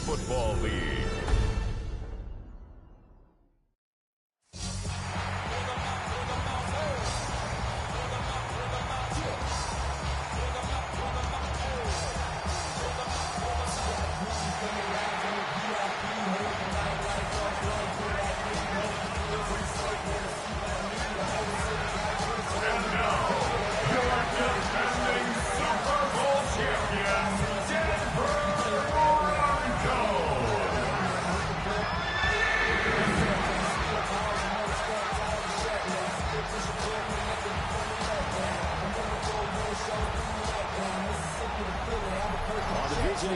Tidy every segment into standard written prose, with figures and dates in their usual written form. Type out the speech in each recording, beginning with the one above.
Football League.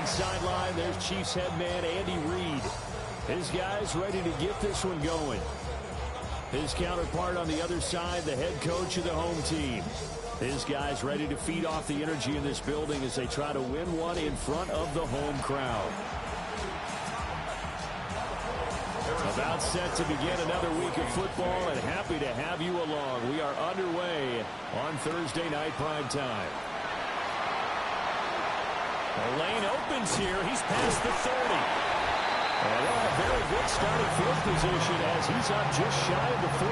Sideline, there's Chiefs head man Andy Reid. His guys ready to get this one going. His counterpart on the other side, the head coach of the home team. His guys ready to feed off the energy in this building as they try to win one in front of the home crowd. About set to begin another week of football, and happy to have you along. We are underway on Thursday night prime time. The lane opens here. He's past the 30. And a very good starting field position as he's up just shy of the 40.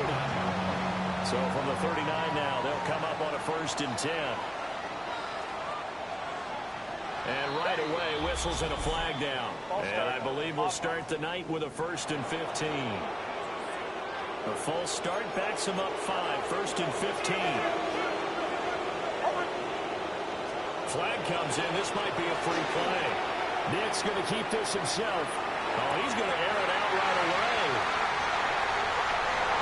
So from the 39 now, they'll come up on a 1st and 10. And right away, whistles and a flag down. And I believe we'll start the night with a 1st and 15. A false start backs him up 5. 1st and 15. Flag comes in. This might be a free play. Nick's going to keep this himself. Oh, he's going to air it out right away.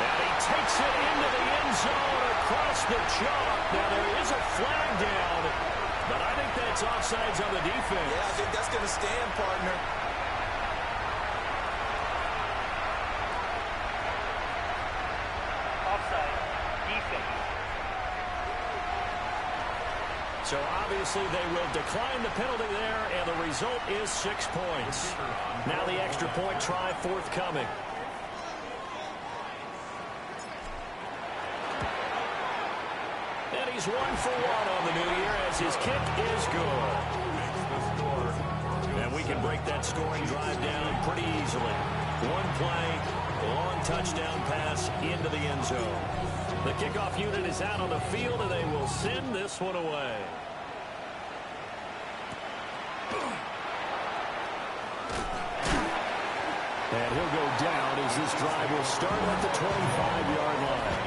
And he takes it into the end zone across the chalk. Now, there is a flag down, but I think that's offsides on the defense. Yeah, I think that's going to stand, partner. Offside. Defense. So obviously they will decline the penalty there, and the result is 6 points. Now the extra point try forthcoming. And he's 1 for 1 on the new year as his kick is good. And we can break that scoring drive down pretty easily. 1 play, long touchdown pass into the end zone. The kickoff unit is out on the field, and they will send this one away. And he'll go down as this drive will start at the 25-yard line.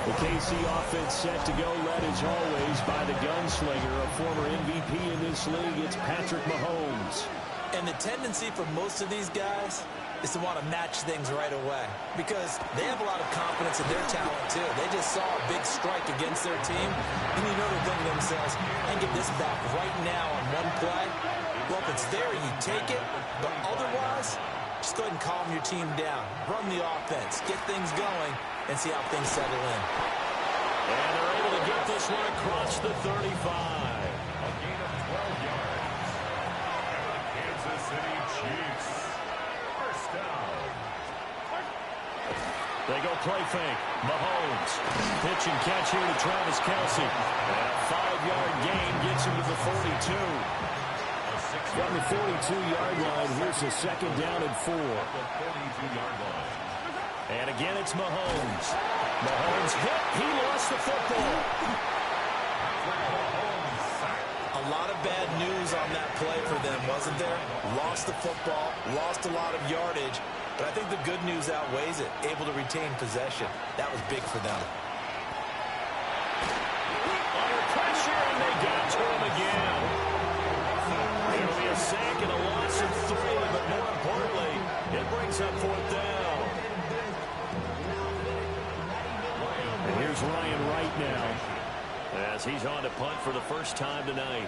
The KC offense set to go, led as always by the gunslinger, a former MVP in this league. It's Patrick Mahomes. And the tendency for most of these guys is to want to match things right away because they have a lot of confidence in their talent, too. They just saw a big strike against their team, and you know they're thinking to themselves, I can get this back right now on 1 play. Well, if it's there, you take it, but otherwise, just go ahead and calm your team down. Run the offense, get things going, and see how things settle in. And they're able to get this one across the 35. A gain of 12 yards. Kansas City Chiefs. First down. They go play fake. Mahomes. Pitch and catch here to Travis Kelce. And a 5-yard gain gets him to the 42. From the 42-yard line, here's a 2nd down and 4. And again, it's Mahomes. Mahomes hit. He lost the football. A lot of bad news on that play for them, wasn't there? Lost the football, lost a lot of yardage, but I think the good news outweighs it. Able to retain possession. That was big for them. Under pressure, and they got to him again. It'll be a sack and a loss of 3, but more importantly, it brings up 4th down. And here's Ryan Wright now as he's on to punt for the first time tonight.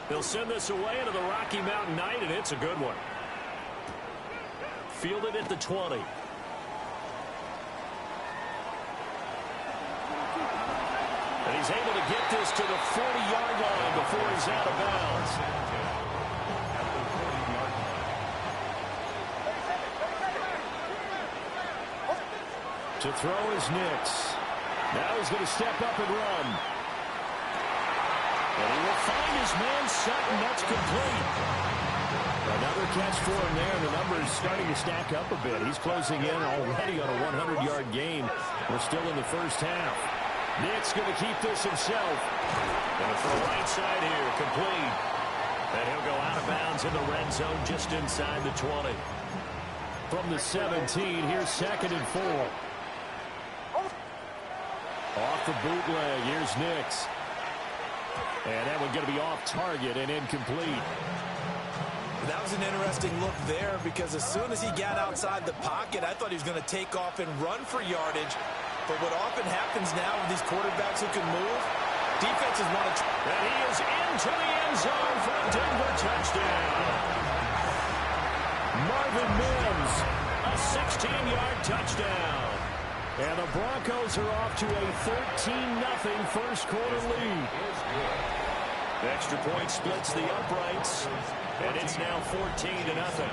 He'll send this away into the Rocky Mountain Night, and it's a good one. Fielded at the 20. And he's able to get this to the 40-yard line before he's out of bounds. To throw is Nix. Now he's going to step up and run. And he will find his man Sutton. That's complete. Another catch for him there. The numbers starting to stack up a bit. He's closing in already on a 100-yard game. We're still in the first half. Nick's going to keep this himself. Going to throw right side here, complete. And he'll go out of bounds in the red zone just inside the 20. From the 17, here's 2nd and 4. Off the bootleg, here's Nix. And that one's going to be off target and incomplete. That was an interesting look there because as soon as he got outside the pocket, I thought he was going to take off and run for yardage. But what often happens now with these quarterbacks who can move, defenses want to... And he is into the end zone for a Denver touchdown. Marvin Mims, a 16-yard touchdown. And the Broncos are off to a 13-0 first quarter lead. Extra point splits the uprights, and it's now 14-0.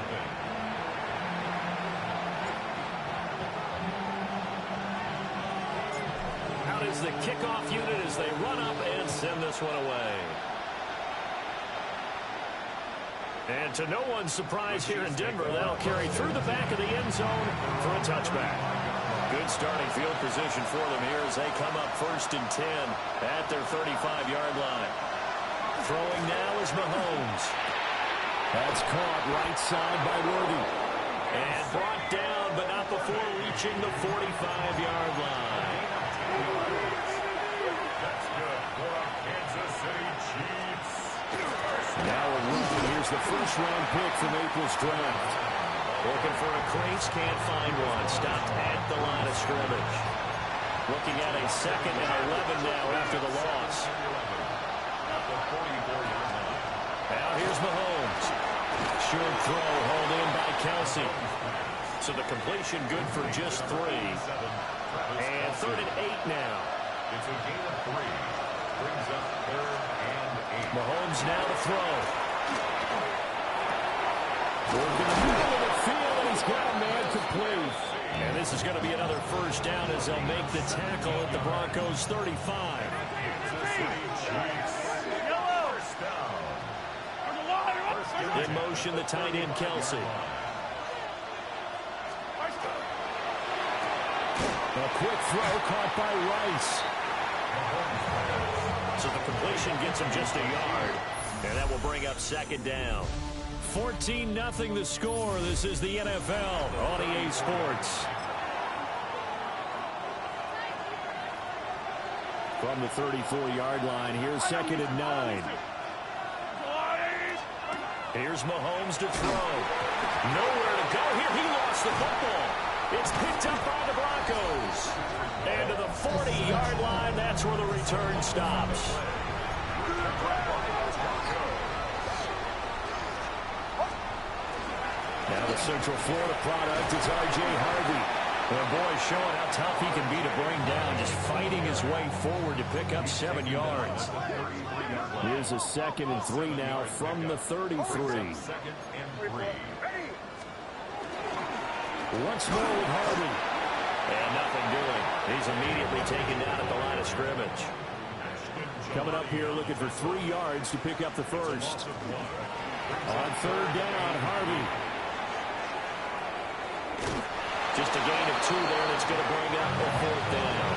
Out is the kickoff unit as they run up and send this one away. And to no one's surprise here in Denver, they'll carry through the back of the end zone for a touchback. Good starting field position for them here as they come up 1st and 10 at their 35-yard line. Throwing now is Mahomes. That's caught right side by Worthy. And brought down, but not before reaching the 45-yard line. That's good for our Kansas City Chiefs. Now a rookie. Here's the first-round pick from April's draft. Looking for a crease, can't find one. Stopped at the line of scrimmage. Looking at a 2nd and 11 now after the loss. Now here's Mahomes. Short throw hauled in by Kelsey. So the completion good for just 3. And 3rd and 8 now. It's a gain of 3. Brings up 3rd and 8. Mahomes now to throw. Working the middle of the field, and he's got a man complete. And this is going to be another first down as they'll make the tackle at the Broncos 35. Kansas City Chiefs. First down. In motion, the tight end, Kelsey. A quick throw caught by Rice. So the completion gets him just a yard. And that will bring up 2nd down. 14-0 the score. This is the NFL on EA Sports. From the 34-yard line, here's 2nd and 9. Here's Mahomes to throw. Nowhere to go here. He lost the football. It's picked up by the Broncos. And to the 40-yard line, that's where the return stops. Now the Central Florida product is R.J. Harvey. Well, boy, showing how tough he can be to bring down, just fighting his way forward to pick up 7 yards. Here's a 2nd and 3 now from the 33. Once more with Harvey. And nothing doing. He's immediately taken down at the line of scrimmage. Coming up here looking for 3 yards to pick up the first. On 3rd down, Harvey. Just a gain of 2 there that's going to bring up a 4th down.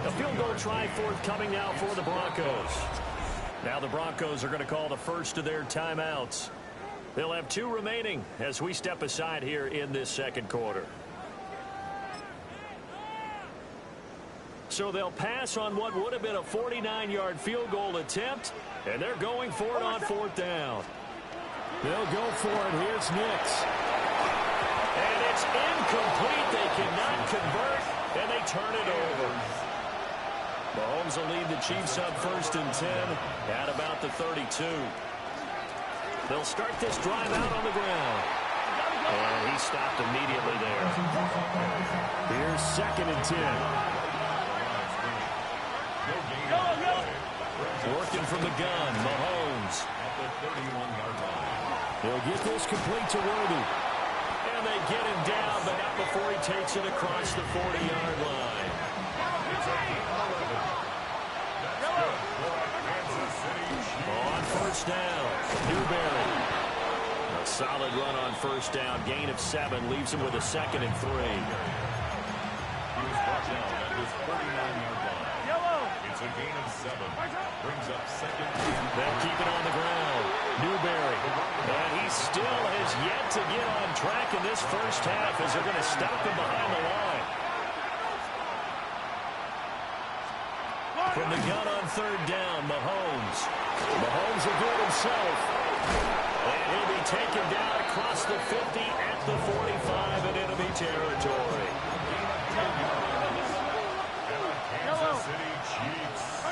A field goal try forthcoming now for the Broncos. Now the Broncos are going to call the first of their timeouts. They'll have 2 remaining as we step aside here in this 2nd quarter. So they'll pass on what would have been a 49-yard field goal attempt, and they're going for it on 4th down. They'll go for it. Here's Nix. And it's incomplete. They cannot convert, and they turn it over. Mahomes will lead the Chiefs up 1st and 10 at about the 32. They'll start this drive out on the ground. And he stopped immediately there. Here's 2nd and 10. Working from the gun, Mahomes. He'll get this complete to Worthy. And they get him down, but not before he takes it across the 40-yard line. On 1st down, Newberry. Solid run on first down. Gain of 7 leaves him with a 2nd and 3. He was brought down at his 39-yard line. It's a gain of 7. Brings up 2nd. They'll keep it on the ground. Newberry. And he still has yet to get on track in this first half as they're going to stop him behind the line. From the gun on 3rd down, Mahomes. Mahomes will do it himself. And he'll be taken down across the 50 at the 45 in enemy territory. Kansas City Chiefs.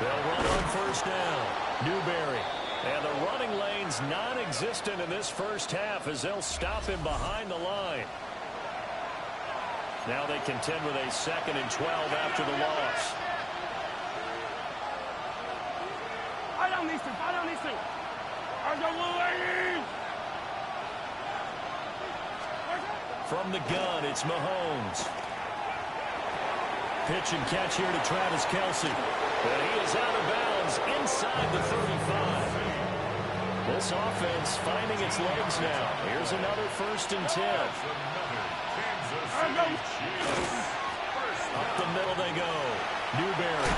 They'll run on first down. Newberry. And the running lane's non-existent in this first half as they'll stop him behind the line. Now they contend with a 2nd and 12 after the loss. From the gun, it's Mahomes. Pitch and catch here to Travis Kelce. And he is out of bounds inside the 35. This offense finding its legs now. Here's another 1st and 10. Up the middle they go. Newberry.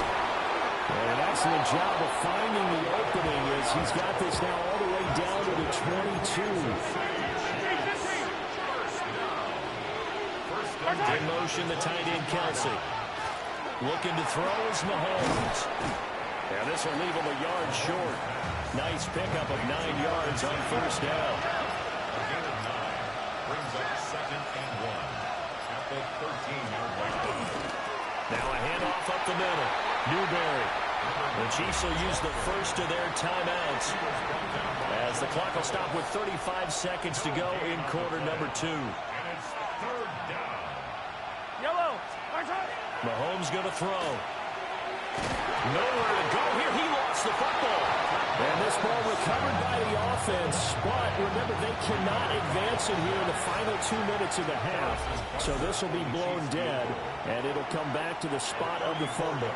And an excellent job of finding the opening as he's got this now all the way down to the 22. In motion, the tight end Kelce. Looking to throw is Mahomes. And this will leave him a yard short. Nice pickup of 9 yards on first down. A gain of 9. Brings up 2nd and 1. At the 13-yard line. Now a handoff up the middle. Newberry. The Chiefs will use the first of their timeouts as the clock will stop with 35 seconds to go in quarter number 2. And it's 3rd down. Mahomes going to throw. Nowhere to go here. He lost the football. And this ball recovered by the offense, but remember, they cannot advance it here in the final 2 minutes of the half. So this will be blown dead, and it'll come back to the spot of the fumble.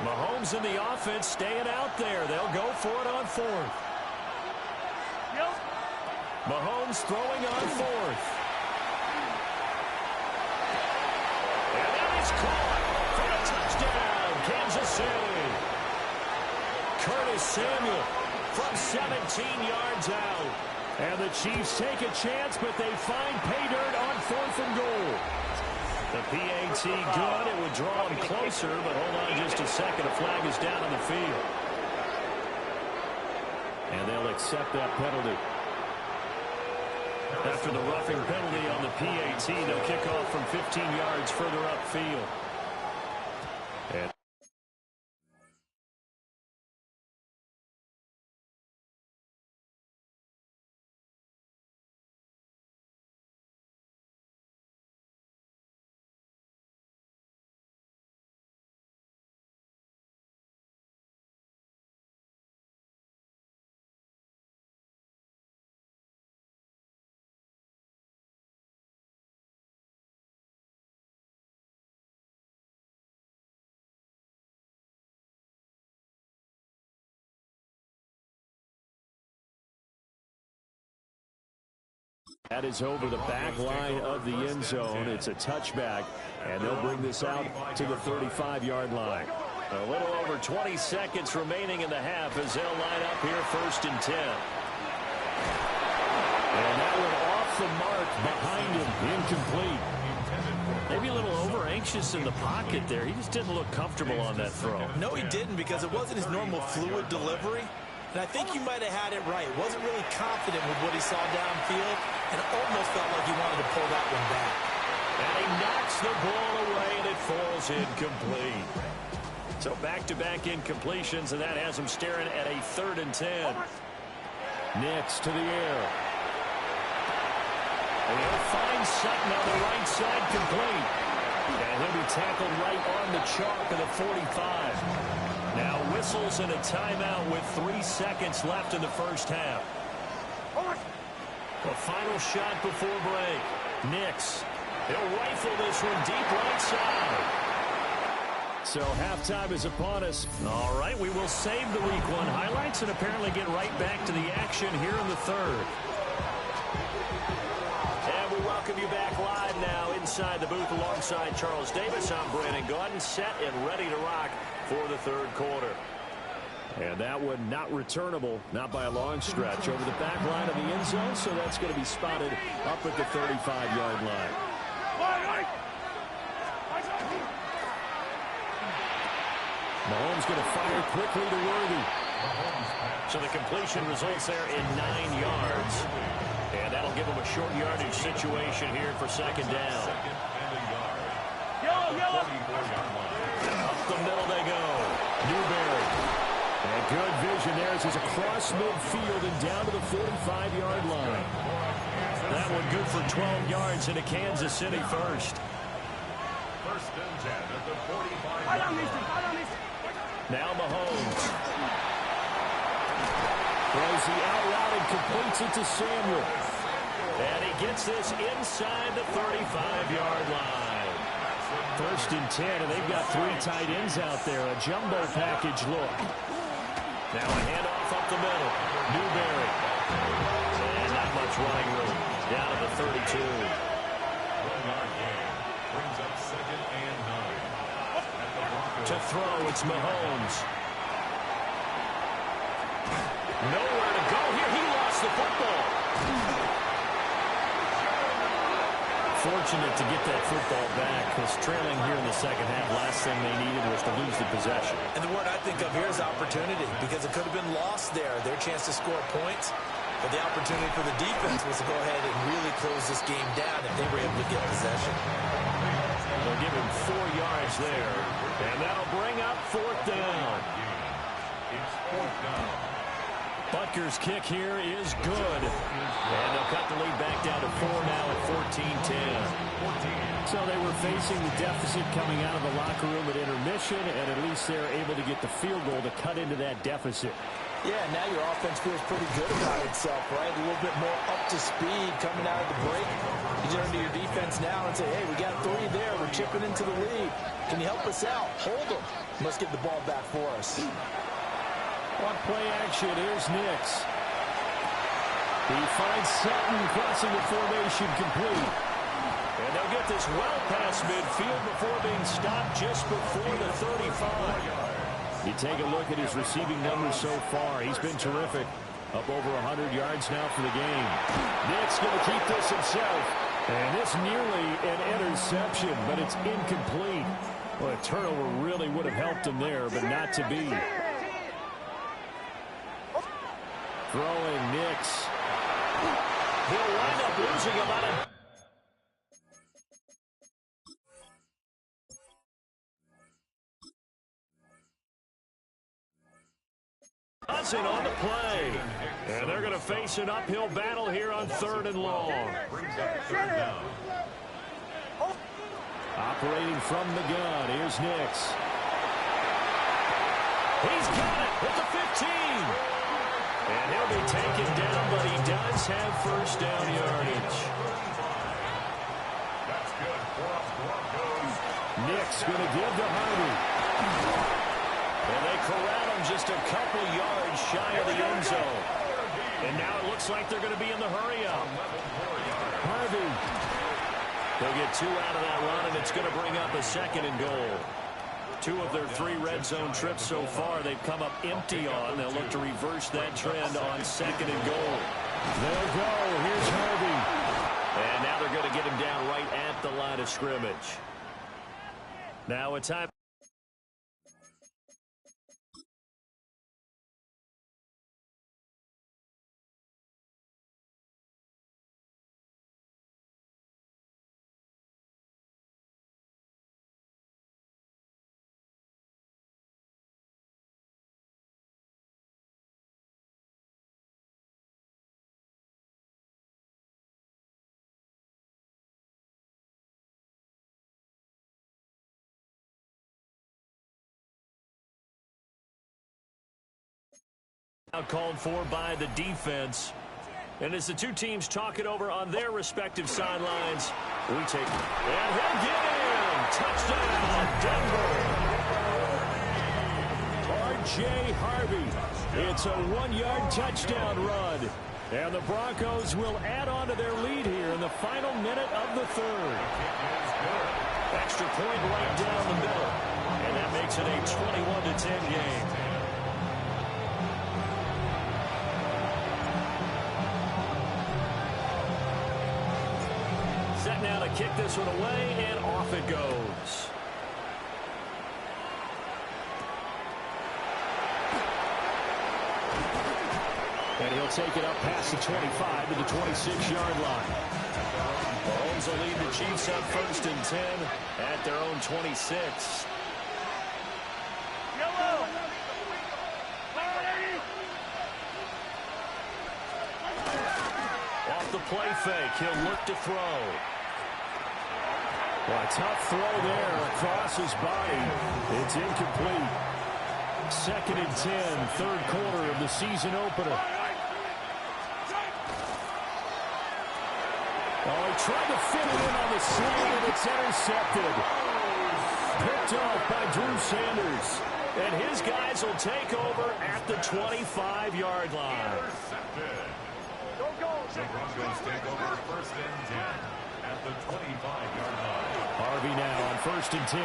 Mahomes and the offense staying out there. They'll go for it on 4th. Mahomes throwing on 4th. And that is caught for a touchdown, Kansas City. Curtis Samuel from 17 yards out. And the Chiefs take a chance, but they find pay dirt on 4th and goal. The PAT good. It would draw him closer, but hold on just a second. A flag is down on the field. And they'll accept that penalty. After the roughing penalty on the PAT, they'll kick off from 15 yards further upfield. And that is over the back line of the end zone. It's a touchback, and they'll bring this out to the 35-yard line. a little over 20 seconds remaining in the half as they'll line up here 1st and 10. And that one off the mark behind him, incomplete. Maybe a little over-anxious in the pocket there. He just didn't look comfortable on that throw. No, he didn't, because it wasn't his normal fluid delivery. And I think you might have had it right. Wasn't really confident with what he saw downfield, and almost felt like he wanted to pull that one back. And he knocks the ball away, and it falls incomplete. So back-to-back incompletions, and that has him staring at a 3rd and 10. Nix to the air. And he'll find Sutton on the right side, complete. And he'll be tackled right on the chalk of the 45. Now whistles and a timeout with 3 seconds left in the first half. The final shot before break. Nix. He'll rifle this one deep right side. So halftime is upon us. All right, we will save the Week 1 highlights and apparently get right back to the action here in the third. And we welcome you back live now inside the booth alongside Charles Davis. I'm Brandon Gaudin, set and ready to rock for the third quarter. And that one not returnable, not by a long stretch, over the back line of the end zone, so that's going to be spotted up at the 35-yard line. Mahomes going to fire quickly to Worthy. So the completion results there in 9 yards. And that'll give him a short yardage situation here for second down. Up the middle they go. Newberry. And good vision there as he's across midfield and down to the 45-yard line. That one good for 12 yards into Kansas City first. First and 10 at the 45-yard line. Now Mahomes. Throws the out route and completes it to Samuel. And he gets this inside the 35-yard line. First and 10, and they've got 3 tight ends out there. A jumbo package look. Now a handoff up the middle. Newberry. And not much running room. Down to the 32. 1-yard gain. Brings up second and 9. To throw, it's Mahomes. Nowhere to go here. He lost the football. Fortunate to get that football back, because trailing here in the second half, last thing they needed was to lose the possession. And the word I think of here is opportunity, because it could have been lost there, their chance to score points. But the opportunity for the defense was to go ahead and really close this game down if they were able to get possession. They'll give him 4 yards there. And that'll bring up fourth down. It's fourth down. Butker's kick here is good. And they'll cut the lead back down to 4 now at 14-10. So they were facing the deficit coming out of the locker room at intermission, and at least they're able to get the field goal to cut into that deficit. Yeah, now your offense feels pretty good about itself, right? A little bit more up to speed coming out of the break. You turn to your defense now and say, hey, we got 3 there. We're chipping into the lead. Can you help us out? Hold them. Let's get the ball back for us. On play action, here's Nix. He finds Sutton crossing the formation complete. And they'll get this well past midfield before being stopped just before the 35. You take a look at his receiving numbers so far. He's been terrific. Up over 100 yards now for the game. Nix going to keep this himself. And it's nearly an interception, but it's incomplete. Well, a turnover really would have helped him there, but not to be. Throwing Nix. He'll wind up losing about a... Hudson on the play. And they're going to face an uphill battle here on 3rd and long. Brings up 3rd down. Operating from the gun, here's Nix. He's got it at the 15. And he'll be taken down, but he does have first down yardage. That's good for us Broncos. Nix going to give to Harvey. And they corral him just a couple yards shy of the end zone. And now it looks like they're going to be in the hurry-up. Harvey. They'll get 2 out of that run, and it's going to bring up a 2nd and goal. 2 of their 3 red zone trips so far they've come up empty on. They'll look to reverse that trend on 2nd and goal. They'll go. Here's Harvey. And now they're going to get him down right at the line of scrimmage. Now a time. Now called for by the defense. And as the 2 teams talk it over on their respective sidelines, we take it. And he'll get in. Touchdown, Denver. R.J. Harvey. It's a 1-yard touchdown run. And the Broncos will add on to their lead here in the final minute of the third. Extra point right down the middle. And that makes it a 21-10 game. Set now to kick this one away, and off it goes. And he'll take it up past the 25 to the 26-yard line. Mahomes will lead the Chiefs up 1st and 10 at their own 26. Off the play fake, he'll look to throw. Well, a tough throw there across his body. It's incomplete. 2nd and 10, third quarter of the season opener. Oh, he tried to fit it in on the sling, and it's intercepted. Picked off by Drew Sanders. And his guys will take over at the 25-yard line. The Broncos take over 1st and 10 at the 25-yard line. Harvey now on 1st and 10.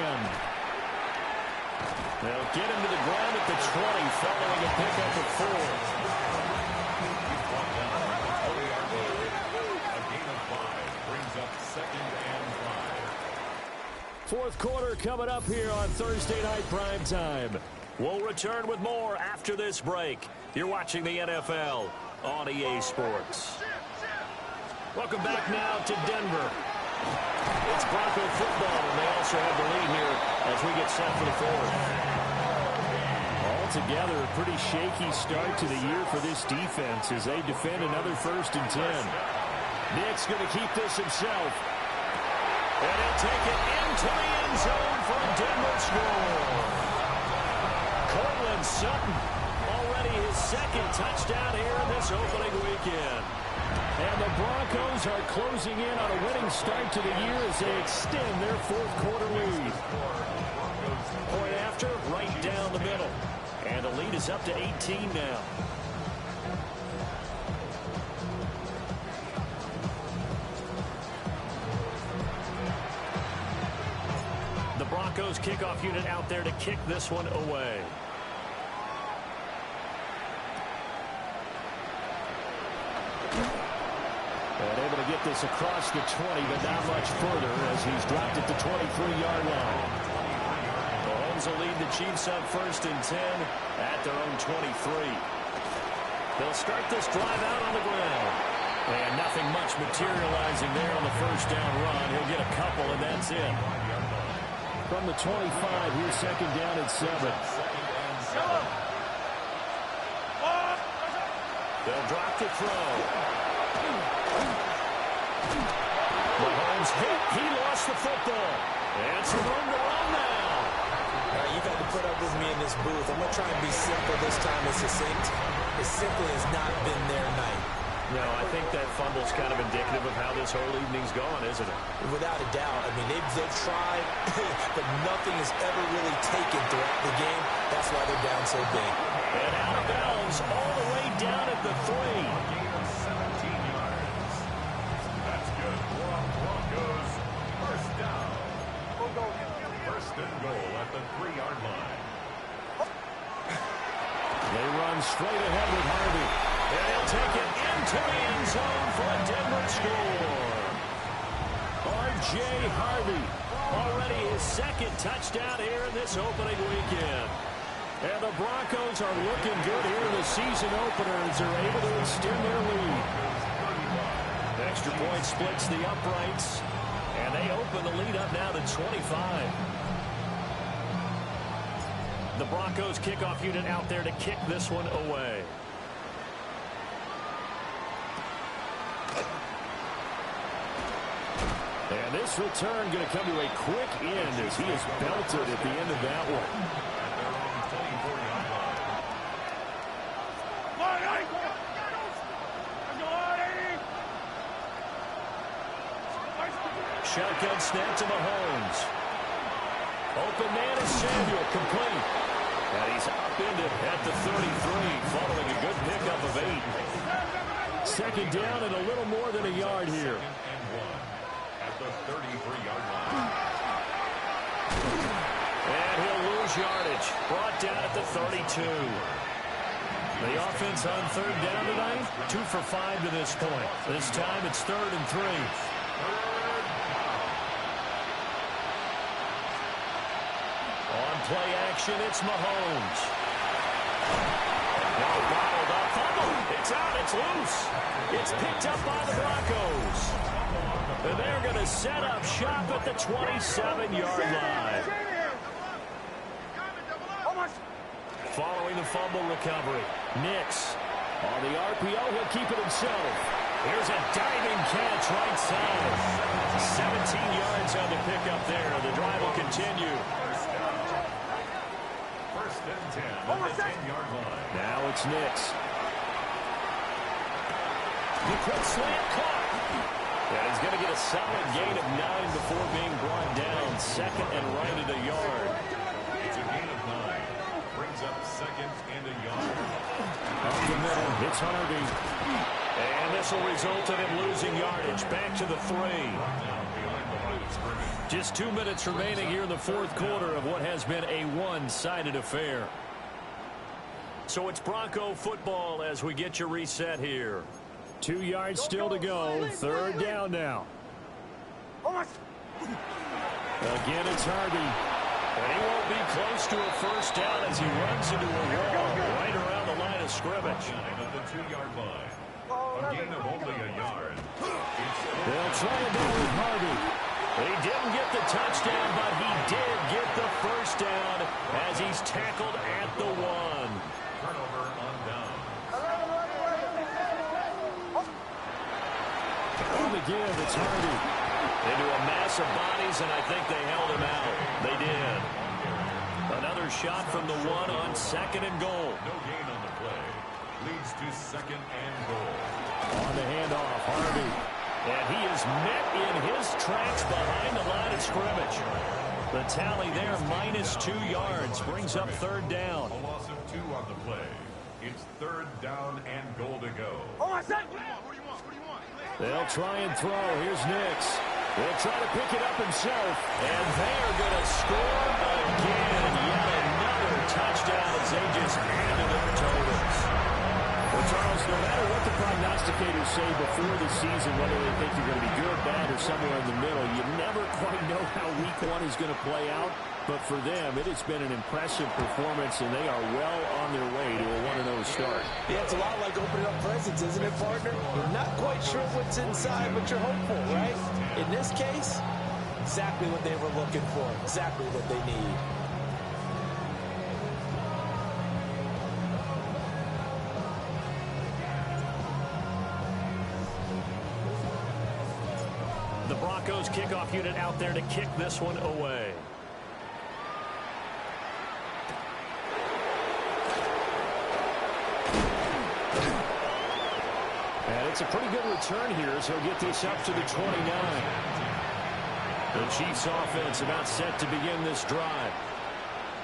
They'll get him to the ground at the 20, following a pickup of 4. He's brought down at the 20-yard line. A gain of 5 brings up 2nd and 5. Fourth quarter coming up here on Thursday Night Primetime. We'll return with more after this break. You're watching the NFL on EA Sports. Welcome back now to Denver. It's Bronco football, and they also have the lead here as we get set for the fourth. Altogether, a pretty shaky start to the year for this defense as they defend another 1st and 10. Nick's going to keep this himself. And he'll take it into the end zone for a Denver score. Cortland Sutton, already his 2nd touchdown here in this opening weekend. And the Broncos are closing in on a winning start to the year as they extend their 4th quarter lead. Point after, right down the middle. And the lead is up to 18 now. The Broncos kickoff unit out there to kick this one away. And able to get this across the 20, but not much further as he's dropped at the 23-yard line. Mahomes will lead the Chiefs up 1st and 10 at their own 23. They'll start this drive out on the ground. And nothing much materializing there on the 1st down run. He'll get a couple, and that's it. From the 25, here's 2nd down and 7. They'll drop to throw. Mahomes hit. He lost the football. And some room to run now. You've had to put up with me in this booth. I'm going to try and be simple this time and succinct. It simply has not been their night. No, I think that fumble's kind of indicative of how this whole evening's gone, isn't it? Without a doubt. I mean, they've tried, but nothing has ever really taken throughout the game. That's why they're down so big. And out of bounds all the way down at the 3. Gain of 17 yards. That's good for our Broncos. 1st down. 1st and goal at the 3-yard line. They run straight ahead with Harvey. And he'll take it into the end zone for a Denver score. R.J. Harvey, already his 2nd touchdown here in this opening weekend. And the Broncos are looking good here in the season opener as they're able to extend their lead. Extra point splits the uprights, and they open the lead up now to 25. The Broncos kickoff unit out there to kick this one away. And this return going to come to a quick end as he is belted at the end of that one. Shotgun snap to Mahomes. Open man is Samuel, complete. And he's upended at the 33, following a good pickup of 8. Second down and a little more than a yard here. And 1 at the 33-yard line. And he'll lose yardage. Brought down at the 32. The offense on third down tonight, 2 for 5 to this point. This time it's 3rd and 3. On play action, it's Mahomes. Now bottled up, fumble. It's out, it's loose. It's picked up by the Broncos. And they're going to set up shop at the 27-yard line. Following the fumble recovery, Nix. On the RPO, he'll keep it himself. Here's a diving catch right side. 17 yards on the pickup there. The drive will continue. First and 10 at the 10-yard line. Now it's Nix. The quick slant caught. And he's going to get a solid gain of 9 before being brought down. Second and right at a yard. It's a gain of 9. Brings up second and a yard. Up the middle, it's Harvey. And this will result in him losing yardage. Back to the 3. Just 2 minutes remaining here in the fourth quarter of what has been a one-sided affair. So it's Bronco football as we get you reset here. 2 yards still to go. Third down now. Again, it's Harvey. And he won't be close to a first down as he runs into a wall right around the line of scrimmage. At the 2-yard line. A gain of only a yard. They'll try it down with Harvey. He didn't get the touchdown, but he did get the first down as he's tackled at the 1. Turnover on down. On the give, it's Harvey. Into a mass of bodies, and I think they held him out. They did. Another shot from the 1 on second and goal. No gain on the play. Leads to second and goal. On the handoff, Harvey. And he is met in his tracks behind the line of scrimmage. The tally there, -2 yards, brings up third down. A loss of 2 on the play. It's third down and goal to go. They'll try and throw. Here's Nix. He'll try to pick it up himself. And they're going to score again. Yet another touchdown as they just add to their totals. Well, Charles, no matter what the prognosticators say before the season, whether they think you're going to be good, bad, or somewhere in the middle, you never quite know how week 1 is going to play out. But for them, it has been an impressive performance, and they are well on their way to a 1-0 start. Yeah, it's a lot like opening up presents, isn't it, partner? You're not quite sure what's inside, but you're hopeful, right? In this case, exactly what they were looking for, exactly what they need. The Broncos kickoff unit out there to kick this one away. And it's a pretty good return here as he'll get this up to the 29. The Chiefs offense about set to begin this drive.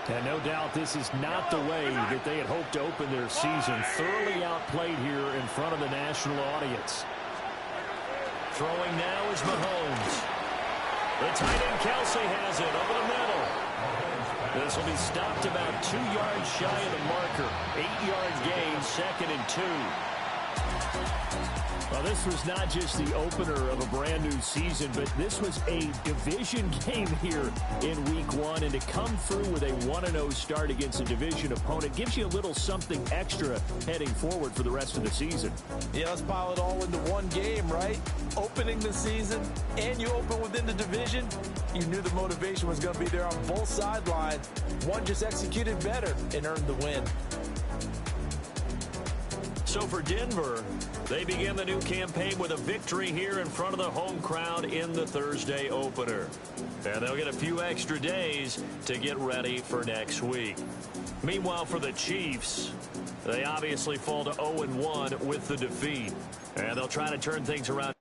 And no doubt this is not the way that they had hoped to open their season. Thoroughly outplayed here in front of the national audience. Throwing now is Mahomes. The tight end Kelsey has it over the middle. This will be stopped about 2 yards shy of the marker. 8-yard gain, second and 2. Well, this was not just the opener of a brand new season, but this was a division game here in week 1. And to come through with a 1-0 start against a division opponent gives you a little something extra heading forward for the rest of the season. Yeah, let's pile it all into one game, right? Opening the season, and you open within the division. You knew the motivation was going to be there on both sidelines. One just executed better and earned the win. So for Denver, they begin the new campaign with a victory here in front of the home crowd in the Thursday opener. And they'll get a few extra days to get ready for next week. Meanwhile, for the Chiefs, they obviously fall to 0-1 with the defeat. And they'll try to turn things around.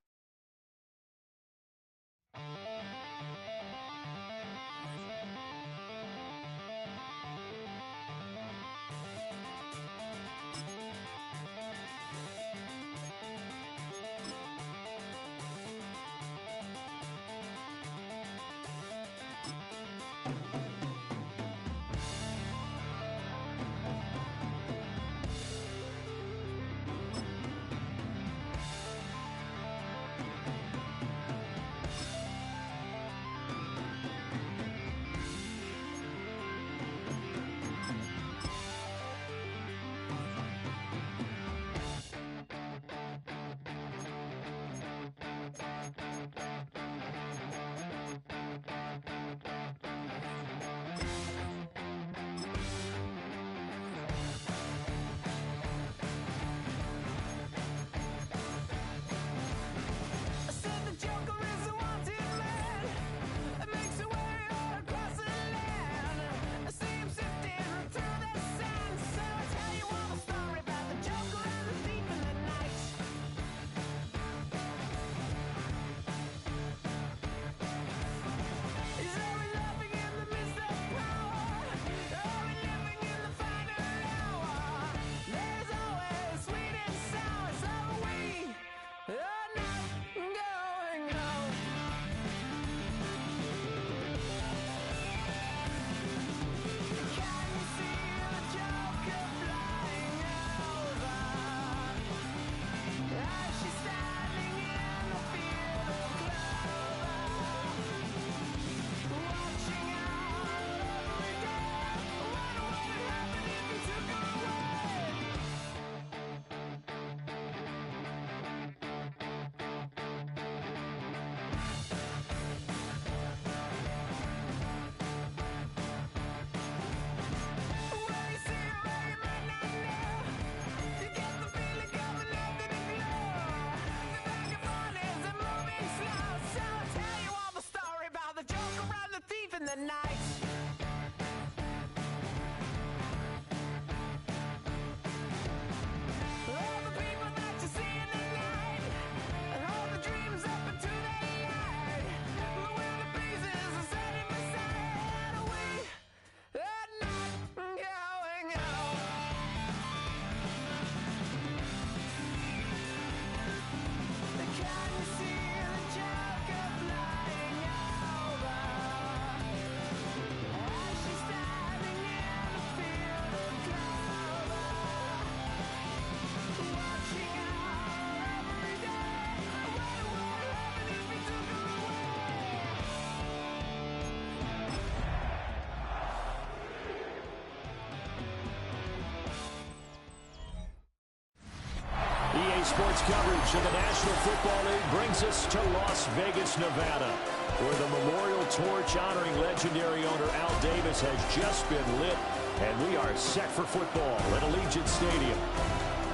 Sports coverage of the National Football League brings us to Las Vegas, Nevada, where the memorial torch honoring legendary owner Al Davis has just been lit, and we are set for football at Allegiant Stadium.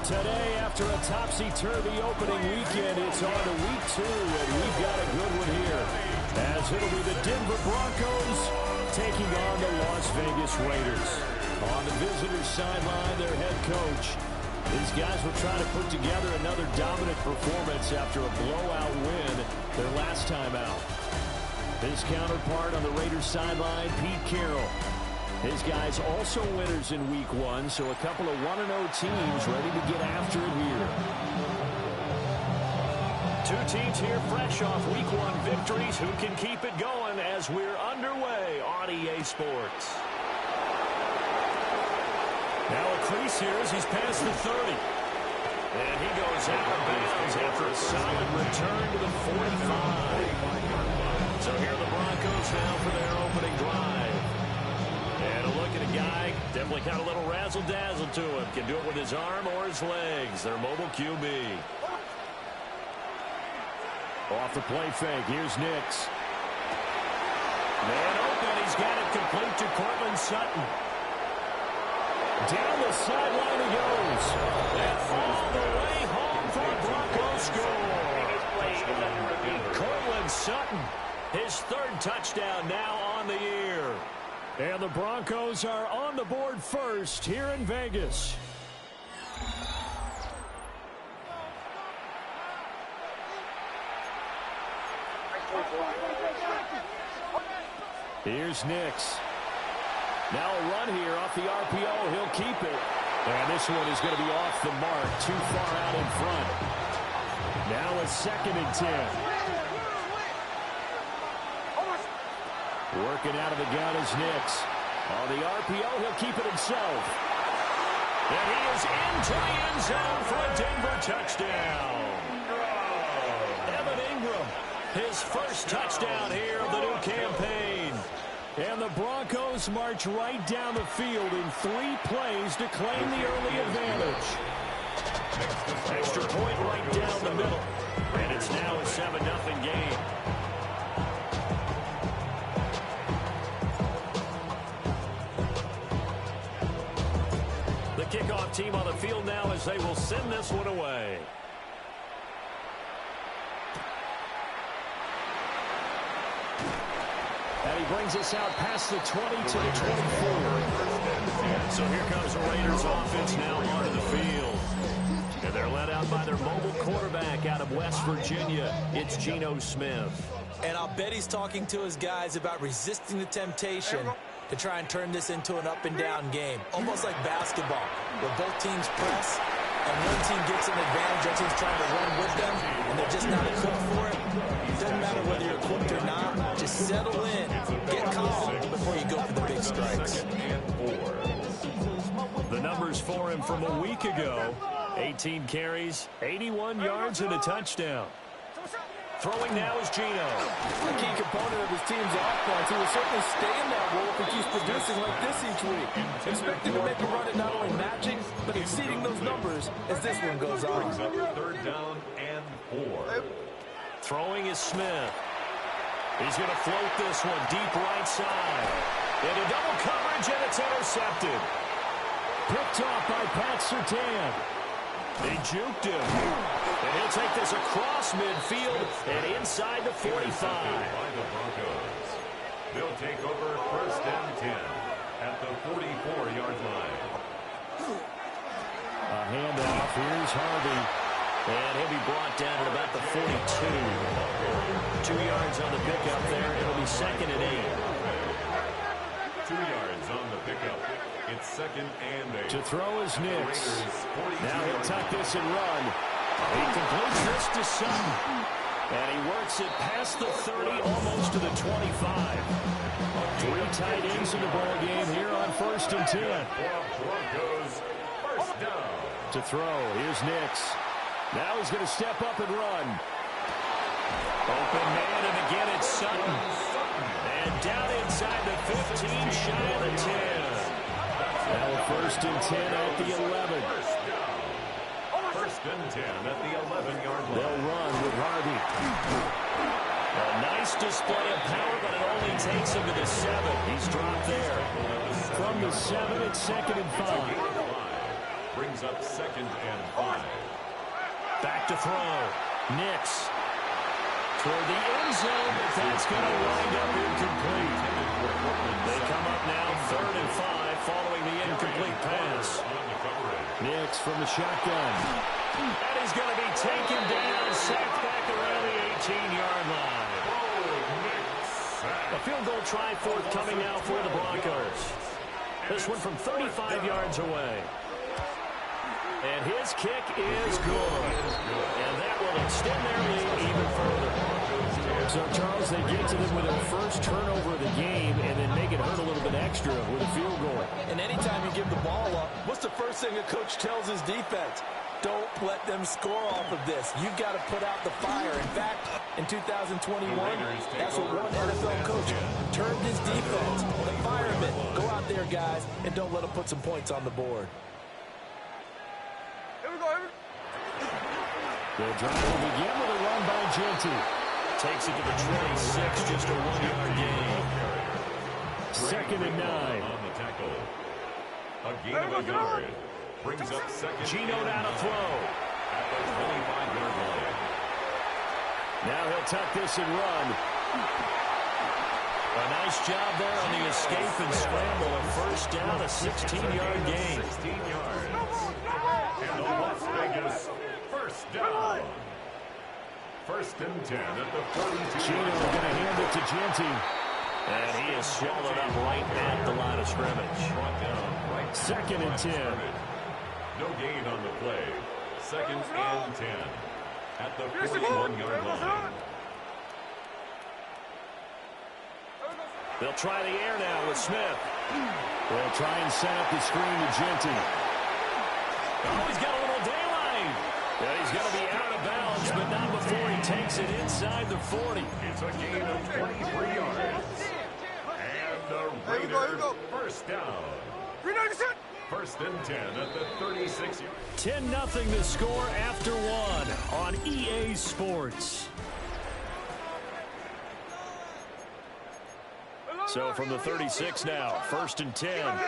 Today, after a topsy-turvy opening weekend, it's on to week 2, and we've got a good one here, as it'll be the Denver Broncos taking on the Las Vegas Raiders. On the visitors' sideline, their head coach. These guys will try to put together another dominant performance after a blowout win their last time out. His counterpart on the Raiders sideline, Pete Carroll. His guys also winners in week 1, so a couple of 1-0 teams ready to get after it here. Two teams here fresh off week 1 victories. Who can keep it going as we're underway on EA Sports? Now a crease here as he's past the 30. And he goes out of bounds after a solid return to the 45. So here are the Broncos now for their opening drive. And a look at a guy, definitely got a little razzle-dazzle to him. Can do it with his arm or his legs. Their mobile QB. Off the play fake, here's Nix. Man open, he's got it complete to Cortland Sutton. Down the sideline he goes. And all the way home for a Broncos score. Cortland Sutton, his 3rd touchdown now on the year. And the Broncos are on the board first here in Vegas. Here's Nix. Now a run here off the RPO. He'll keep it. And this one is going to be off the mark. Too far out in front. Now a 2nd and 10. Working out of the gun is Nix. On the RPO, he'll keep it himself. And he is into the end zone for a Denver touchdown. Evan Ingram, his first touchdown here of the new campaign. And the Broncos march right down the field in 3 plays to claim the early advantage. Extra point right down the middle. And it's now a 7-0 game. The kickoff team on the field now as they will send this one away. And he brings us out past the 20 to the 24. So here comes the Raiders offense now onto the field. And they're led out by their mobile quarterback out of West Virginia. It's Geno Smith. And I'll bet he's talking to his guys about resisting the temptation to try and turn this into an up-and-down game. Almost like basketball, where both teams press, and one team gets an advantage, the other team's trying to run with them, and they're just not equipped for it. It doesn't matter whether you're equipped or not. Just settle in, get calm before you go for the big strikes. The numbers for him from a week ago. 18 carries, 81 yards, and a touchdown. Throwing now is Geno. A key component of his team's offense. He will certainly stay in that role if he keeps producing like this each week. Expect him to make a run at not only matching, but exceeding those numbers as this one goes on. 3rd down and 4. Throwing is Smith. He's going to float this one deep right side. Into double coverage, and it's intercepted. Picked off by Pat Surtain. They juked him. And he'll take this across midfield and inside the 45. By the Broncos. They'll take over 1st and 10 at the 44-yard line. A handoff. Here's Harvey. And he'll be brought down at about the 42. 2 yards on the pickup there. It'll be 2nd and 8. 2 yards on the pickup. It's 2nd and 8. To throw is Nix. Now he'll tuck this and run. He completes this to Sutton. And he works it past the 30, almost to the 25. 3 tight ends in the ball game here on 1st and 10. Broncos, 1st down. To throw, here's Nix. Now he's going to step up and run. Open man, and again it's Sutton. And down inside the 15, shy of the 10. Now 1st and 10 at the 11. 1st First and 10 at the 11-yard line. They'll run with Harvey. A nice display of power, but it only takes him to the 7. He's dropped there. From the 7, it's 2nd and 5. Brings up 2nd and 5. Back to throw. Nix. Toward the end zone, but that's going to wind up incomplete. They come up now 3rd and 5 following the incomplete pass. Nix from the shotgun. And he's going to be taken down, sacked back around the 18-yard line. A field goal try forthcoming now for the Broncos. This one from 35 yards away. And his kick is good. And that will extend their lead even further. So, Charles, they get to them with their first turnover of the game and then make it hurt a little bit extra with a field goal. And anytime you give the ball up, what's the first thing a coach tells his defense? Don't let them score off of this. You've got to put out the fire. In fact, in 2021, that's what one NFL coach termed his defense. The firemen. Go out there, guys, and don't let them put some points on the board. The drive will begin with a run by Genty. Takes it to the 26, just a 1-yard gain. 2nd and 9. On the tackle. A gain of a yard. Brings up 2nd. Gino down to throw. At the 25-yard line. Now he'll tuck this and run. A nice job there on the escape and scramble. A first down, a 16-yard gain. 16 yards. And the Las Vegas first down. 1st and 10 at the 42. Gino going to hand it to Genty. And he is swallowed up right at the line of scrimmage. Brought down right 2nd and 10. No gain on the play. 2nd and 10 at the 41-yard line. They'll try the air now with Smith. They'll try and set up the screen to Genty. Oh, he's got a little daylight. Yeah, he's going to be out of bounds, but not before he takes it inside the 40. It's a gain of 23 yards. And the Raiders first down. 1st and 10 at the 36. 10-0 the score after 1 on EA Sports. So from the 36 now, 1st and 10.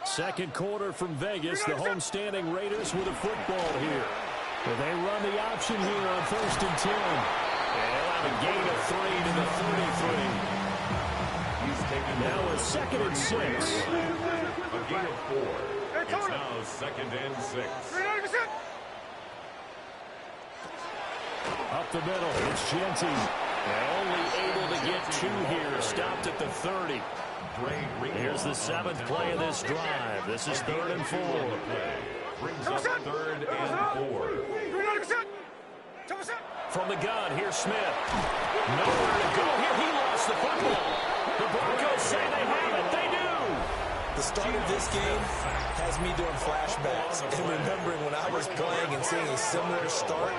2nd quarter from Vegas, the homestanding Raiders with a football here. Well, they run the option here on 1st and 10. And they'll have a gain of 3 to the 33. He's taken now a 2nd and 6. A gain of 4. It's now 2nd and 6. Up the middle, it's Genty. And only able to get 2 here. Stopped at the 30. Here's the 7th play of this drive. This is 3rd and 4. Brings up 3rd and 4. From the gun, here's Smith. Nowhere to go here. He lost the football. The Broncos say they have it. They do. The start of this game has me doing flashbacks and remembering when I was playing and seeing a similar start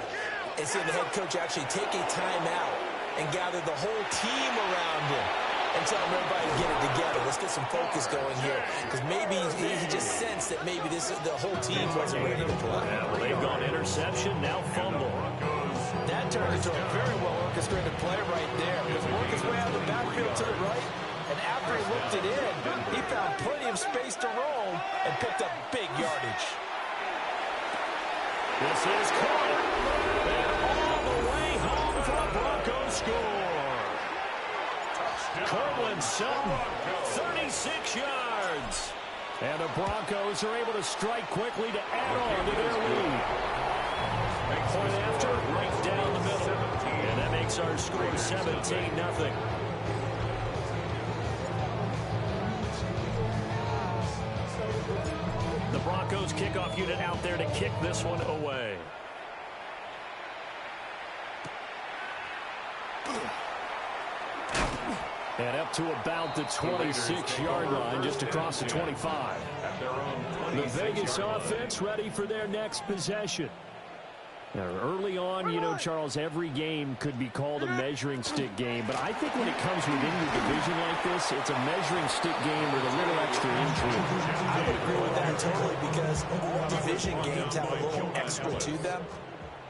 and seeing the head coach actually take a timeout and gather the whole team around him and tell everybody to get it together. Let's get some focus going here, because maybe he just sensed that maybe the whole team wasn't ready to play. Yeah, well, they've gone interception, now fumble. That turned into a very well orchestrated play right there. He was working his way out of the backfield to the right, and after he looked it in, he found plenty of space to roam and picked up big yardage. This is caught. And all the way home for a Broncos score. Cortland Sutton, 36 yards. And the Broncos are able to strike quickly to add on to their lead. Point after, right down the middle. And that makes our score 17-0. The Broncos kickoff unit out there to kick this one away. And up to about the 26-yard line, just across the 25. The Vegas offense ready for their next possession. Now, early on, you know, Charles, every game could be called a measuring stick game. But I think when it comes within your division like this, it's a measuring stick game with a little extra intrigue. I would agree with that totally because division games have a little extra to them.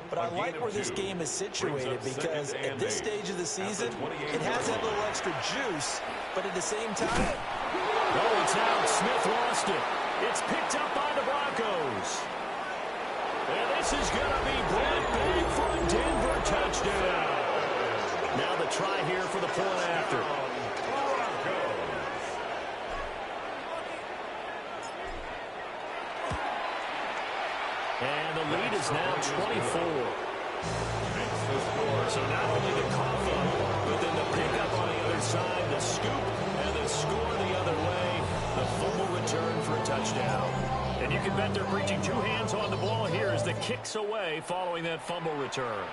But I like where this game is situated because at this stage of the season, it has that little extra juice, but at the same time... Oh, it's out. Smith lost it. It's picked up by the Broncos. And this is going to be brought back for a Denver touchdown. Now the try here for the point after. And the lead is now 24. So not only the cough up, but then the pickup on the other side, the scoop, and the score the other way. The fumble return for a touchdown. And you can bet they're preaching two hands on the ball here as the kicks away following that fumble return.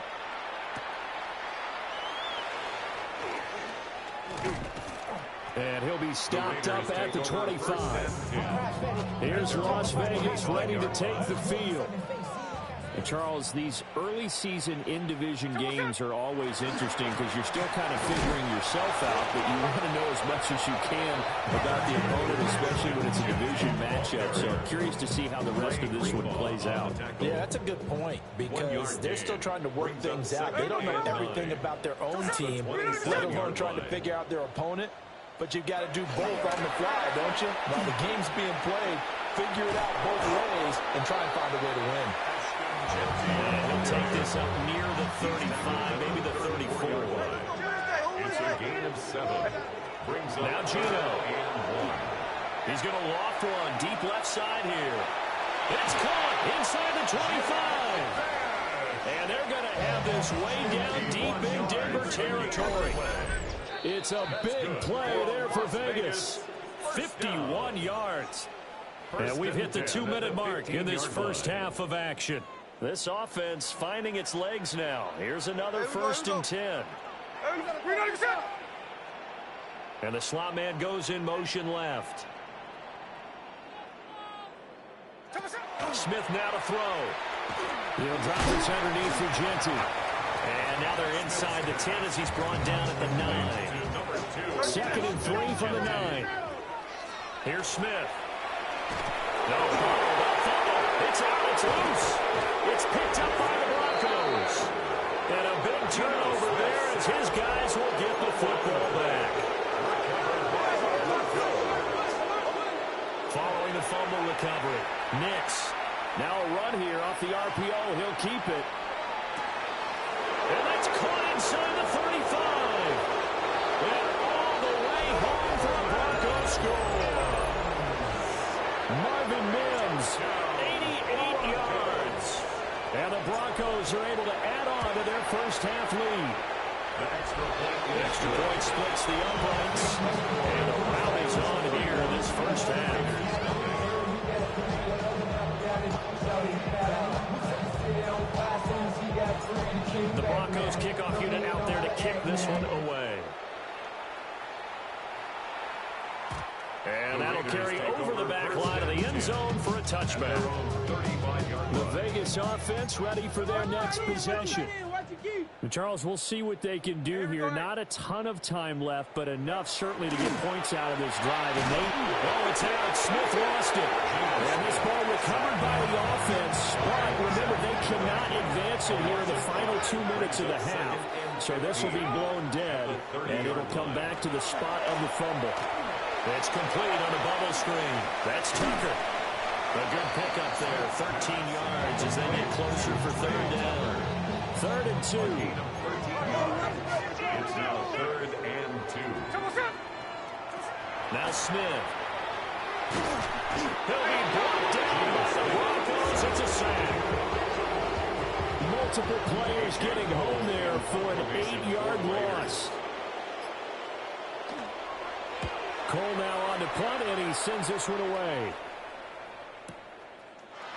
And he'll be stopped up at the 25. Here's Las Vegas ready to take the field. And Charles, these early season in-division games are always interesting because you're still kind of figuring yourself out, but you want to know as much as you can about the opponent, especially when it's a division matchup. So I'm curious to see how the rest of this one plays out. Yeah, that's a good point because they're still trying to work things out. They don't know everything about their own team, let alone trying to figure out their opponent. But you've got to do both on the fly, don't you? While the game's being played, figure it out both ways and try and find a way to win. And he'll take this up near the 35, maybe the 34. It's a gain of 7. Brings up now Gino. He's going to loft one deep left side here. It's caught inside the 25. And they're going to have this way down deep in Denver territory. It's a big play there for Vegas. 51 yards. And we've hit the 2-minute mark in this first half of action. This offense finding its legs now. Here's another 1st and 10. And the slot man goes in motion left. Smith now to throw. He'll drop this underneath for Genty. And now they're inside the 10 as he's brought down at the 9. 2nd and 3 from the 9. Here's Smith. No, it's out, it's loose. It's picked up by the Broncos. And a big turnover there as his guys will get the football back. Following the fumble recovery, Nix. Now a run here off the RPO. He'll keep it. And that's caught inside the 35. And all the way home for a Broncos score. Marvin Mims, 88 yards. And the Broncos are able to add on to their first half lead. The extra point splits the uprights. And the rally's on here in this first half. The Broncos kickoff unit out there to kick this one away. And that'll carry over the back line of the end zone for a touchback. The Vegas offense ready for their next possession. Charles, we'll see what they can do here. Not a ton of time left, but enough certainly to get points out of this drive. And it's out. Smith lost it. And this ball recovered by the offense. But remember, they cannot advance it here in the final 2 minutes of the half. So this will be blown dead, and it'll come back to the spot of the fumble. It's complete on the bubble screen. That's Tucker. A good pickup there. 13 yards as they get closer for 3rd down. 3rd and 2. It's now 3rd and 2. Now Smith. He'll be brought down by the Broncos. It's a sack. Multiple players getting home there for an 8-yard loss. Cole now on to punt, and he sends this one away.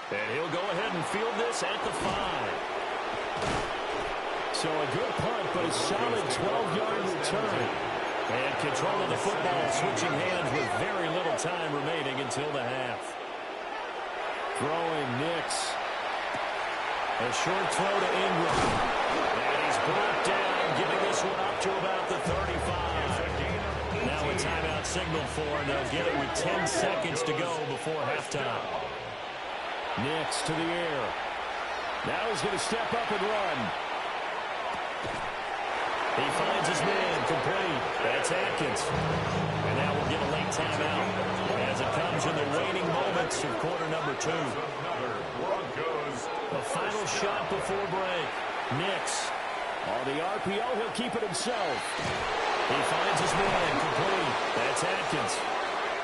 And he'll go ahead and field this at the 5. So a good punt, but a solid 12-yard return. And control of the football, switching hands with very little time remaining until the half. Throwing Nix. A short throw to Ingram. And he's brought down, giving this one up to about the 35. Now a timeout signal for, and they'll get it with 10 seconds to go before halftime. Nix to the air. Now he's going to step up and run. He finds his man complete. That's Atkins. And now we'll get a late timeout as it comes in the waning moments of quarter number 2. The final shot before break. Nix. On the RPO, he'll keep it himself. He finds his man complete. That's Atkins.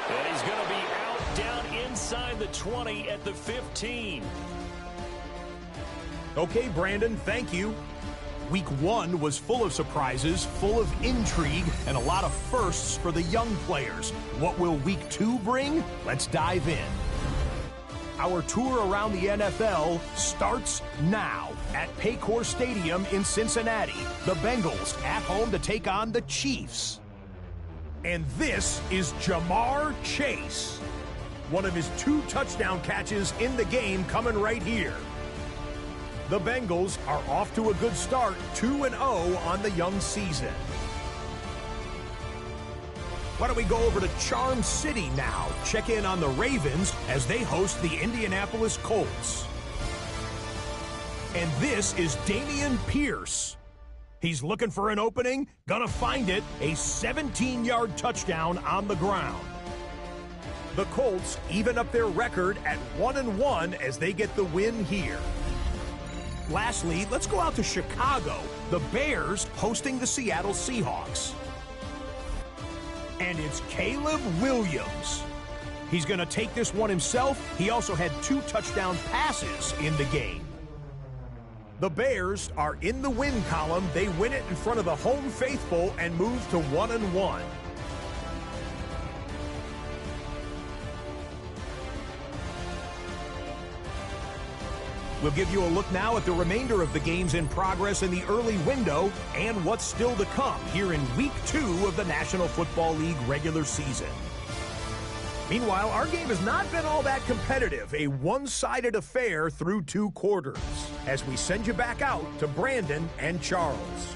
And he's going to be out down inside the 20 at the 15. Okay, Brandon, thank you. Week 1 was full of surprises, full of intrigue, and a lot of firsts for the young players. What will Week 2 bring? Let's dive in. Our tour around the NFL starts now at Paycor Stadium in Cincinnati. The Bengals at home to take on the Chiefs. And this is Ja'Marr Chase. One of his 2 touchdown catches in the game coming right here. The Bengals are off to a good start, 2-0 on the young season. Why don't we go over to Charm City now? Check in on the Ravens as they host the Indianapolis Colts. And this is Dameon Pierce. He's looking for an opening, gonna find it, a 17-yard touchdown on the ground. The Colts even up their record at 1-1 as they get the win here. Lastly, let's go out to Chicago. The Bears hosting the Seattle Seahawks. And it's Caleb Williams. He's going to take this one himself. He also had 2 touchdown passes in the game. The Bears are in the win column. They win it in front of the home faithful and move to 1-1. We'll give you a look now at the remainder of the games in progress in the early window and what's still to come here in Week 2 of the National Football League regular season. Meanwhile, our game has not been all that competitive, a one-sided affair through 2 quarters, as we send you back out to Brandon and Charles.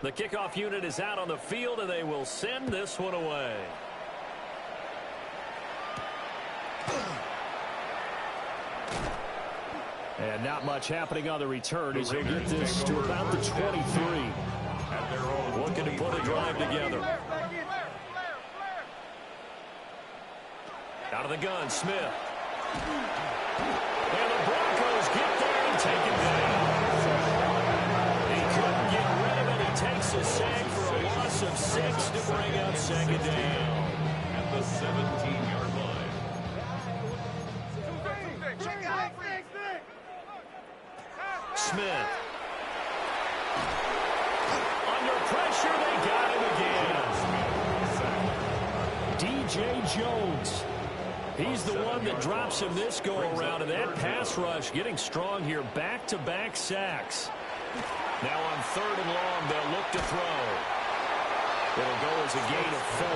The kickoff unit is out on the field, and they will send this one away. And not much happening on the return as he'll get this to about the 23. Looking to put a drive together. Out of the gun, Smith. And the Broncos get there and take it down. He couldn't get rid of it. He takes a sack for a loss of 6 to bring up second down. At the 17-yard line. Smith. Under pressure, they got him again. DJ Jones. He's the one that drops him this go-around, and that pass rush getting strong here. Back-to-back sacks. Now on 3rd and long, they'll look to throw. It'll go as a gain of 4.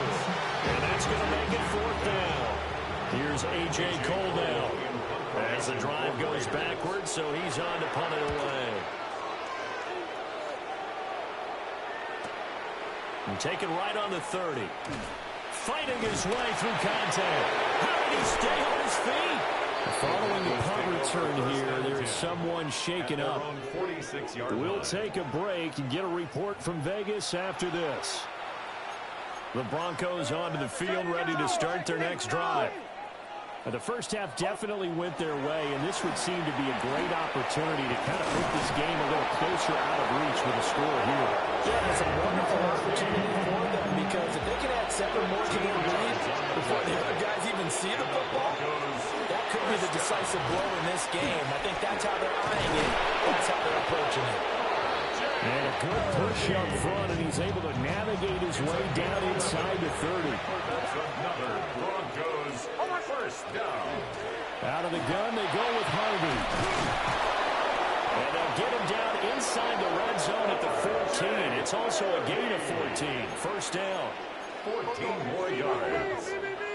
And that's going to make it 4th down. Here's A.J. Cole now. As the drive goes backwards, so he's on to punt it away. And take it right on the 30. Fighting his way through contact. How did he stay on his feet? Following the punt return here, there is someone shaken up. We'll take a break and get a report from Vegas after this. The Broncos onto the field, ready to start their next drive. The first half definitely went their way, and this would seem to be a great opportunity to kind of put this game a little closer out of reach with a score here. Yeah, it's a wonderful opportunity for them because if they can add 7 more to their lead before the other guys even see the football, that could be the decisive blow in this game. I think that's how they're eyeing it. That's how they're approaching it. And a good push up front, and he's able to navigate his way down inside the 30. That's another Broncos first down. Out of the gun, they go with Harvey. And they'll get him down inside the red zone at the 14. It's also a gain of 14. First down. 14 more yards.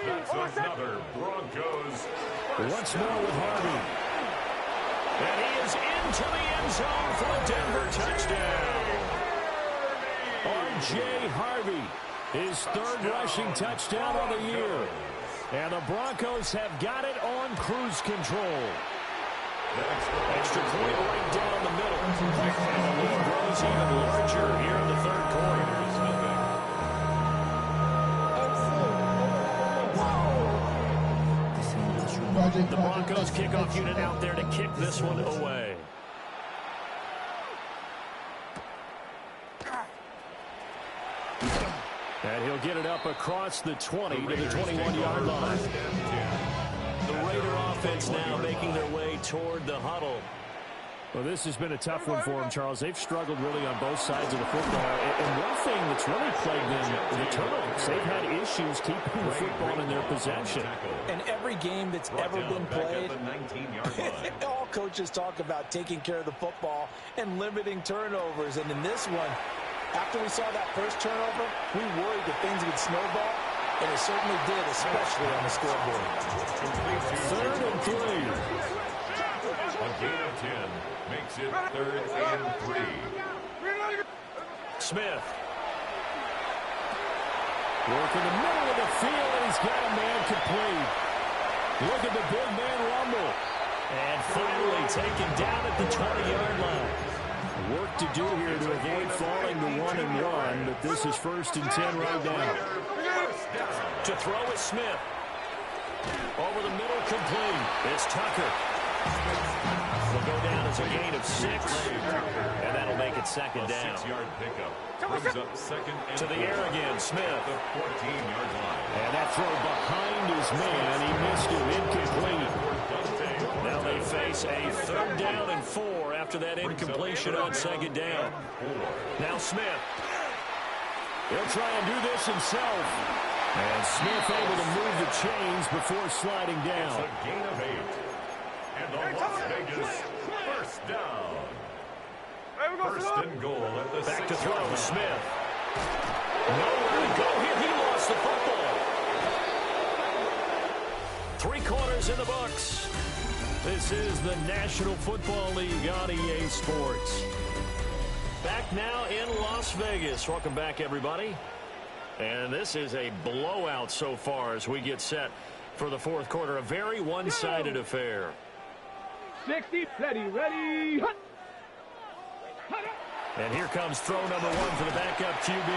That's another Broncos Once more with Harvey. And he is into the end zone for a Denver touchdown. R.J. Harvey, his third rushing touchdown of the year. And the Broncos have got it on cruise control. Extra point right down the middle. And the lead grows even larger here in the third quarter. The Broncos kickoff unit out there to kick this one away. And he'll get it up across the 20 to the 21-yard line. The Raider offense now making their way toward the huddle. Well, this has been a tough one for them, Charles. They've struggled really on both sides of the football. And one thing that's really plagued them, the turnovers. They've had issues keeping the football in their possession. And every game that's ever been played, all coaches talk about taking care of the football and limiting turnovers. And in this one, after we saw that first turnover, we worried that things would snowball. And it certainly did, especially on the scoreboard. 3rd and 3. A gain of 10 makes it 3rd and 3. Smith. Work in the middle of the field, and he's got a man complete. Look at the big man rumble. And finally taken down at the 20-yard line. Work to do here to avoid falling to 1-1, but this is 1st and 10 right now. To throw is Smith. Over the middle, complete. It's Tucker. Will go down as a gain of 6, and that'll make it 2nd down. 6-yard pickup. Brings up 2nd and to the air again, Smith. The 14-yard line. And that throw behind his man, he missed him, incomplete. Now they face a 3rd down and 4 after that incompletion on 2nd down. Now Smith. He'll try and do this himself. And Smith able to move the chains before sliding down. It's a gain of 8. And the Las Vegas first down. 1st and goal at the 6-yard line. Back to throw, Smith. Nowhere to go here. He lost the football. 3 quarters in the books. This is the National Football League on EA Sports. Back now in Las Vegas. Welcome back, everybody. And this is a blowout so far as we get set for the 4th quarter. A very one-sided affair. 60, ready, hut. And here comes throw number 1 for the backup QB.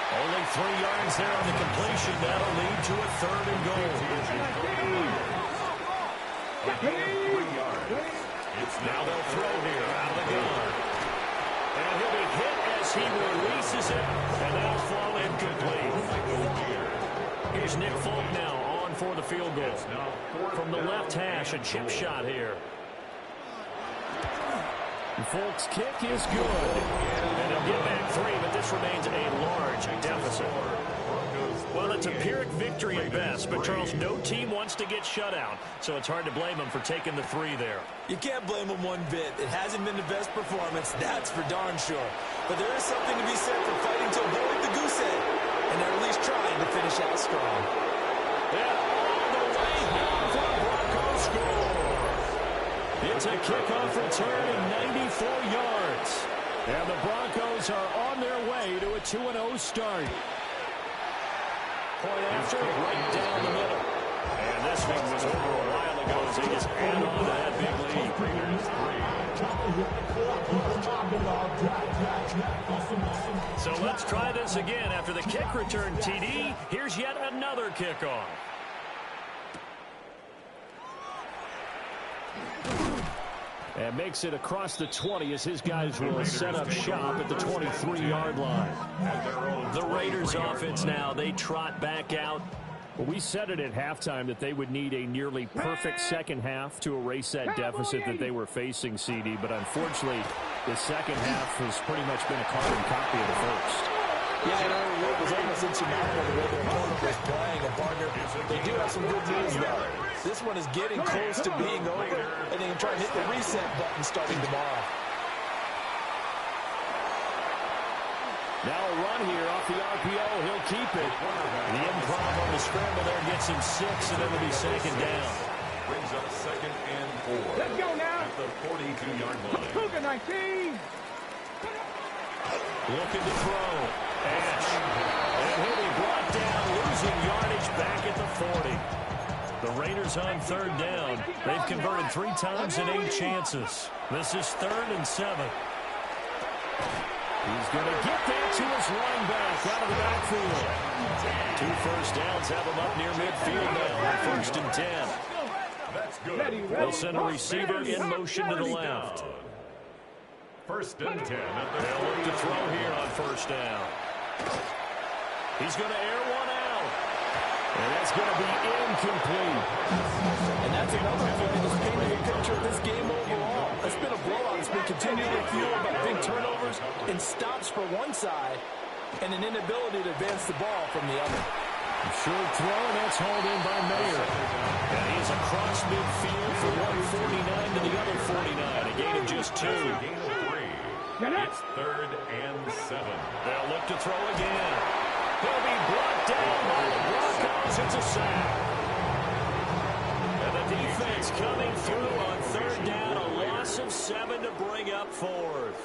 Only 3 yards there on the completion. That'll lead to a 3rd and goal. Now they'll throw here out of the gun. And he'll be hit as he releases it. And that'll fall incomplete. Here's Nick Folk now on for the field goal. From the left hash, a chip shot here. Folk's kick is good. And they'll get back 3, but this remains a large deficit. Well, it's a Pyrrhic victory at best, but Charles, no team wants to get shut out, so it's hard to blame them for taking the 3 there. You can't blame them one bit. It hasn't been the best performance, that's for darn sure. But there is something to be said for fighting to avoid the goose egg, and they're at least trying to finish out strong. Yeah, all the way down for the Broncos score. It's a kickoff return of 94 yards. And the Broncos are on their way to a 2-0 start. Point after, right down the middle. And this one was over a while ago as they just add on to that big lead. So let's try this again. After the kick return TD, here's yet another kickoff. And makes it across the 20 as his guys will set up shop at the 23-yard line. The Raiders offense now, they trot back out Well, we said it at halftime that they would need a nearly perfect second half to erase that deficit that they were facing, CD. But unfortunately, the second half has pretty much been a carbon copy of the first. Yeah, it was almost insurmountable the way their opponent was playing. And partner, they do have some good news, though. This one is getting close to being over, and they can try and hit the reset button starting tomorrow. Now a run here off the RPO. He'll keep it. The improv on the scramble there gets him 6, and it'll be second down. Brings up 2nd and 4. Let's go now. At the 42-yard line. Cougar 19. Looking to throw. Ash. And he'll be brought down, losing yardage back at the 40. The Raiders on 3rd down. They've converted 3 times in 8 chances. This is 3rd and 7. He's going to get that to his running back out of the backfield. 2 first downs have him up near midfield now. 1st and 10. That's good. They'll send a receiver in motion to the left. 1st and 10 at the They'll look to throw here on 1st down. He's going to air one out. And that's going to be incomplete. And that's another play that's painting a picture of this game overall. It's been a blowout. It's been continually fueled by big turnovers and stops for one side and an inability to advance the ball from the other. Short throw, and that's hauled in by Mayer. And he's across midfield for 149 to the other 49. A gain of just 2. It's 3rd and 7. They'll look to throw again. He'll be brought down by the Broncos. It's a sack. And the defense coming through on 3rd down. A loss of 7 to bring up 4th.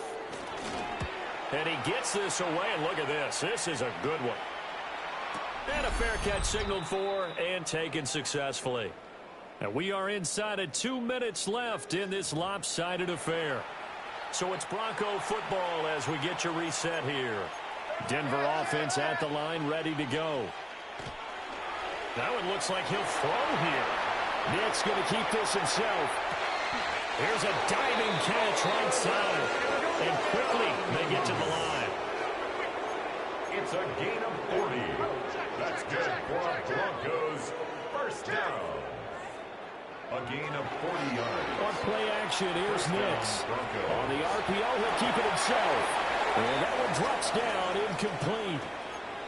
And he gets this away, and look at this. This is a good one. And a fair catch signaled for and taken successfully. And we are inside of 2 minutes left in this lopsided affair. So it's Bronco football as we get your reset here. Denver offense at the line, ready to go. Now it looks like he'll throw here. Nick's going to keep this himself. Here's a diving catch right side. And quickly they get to the line. It's a gain of 40. That's good for Broncos. 1st down. A gain of 40 yards. On play action, here's Nix. On the RPO, he'll keep it himself. And that one drops down, incomplete.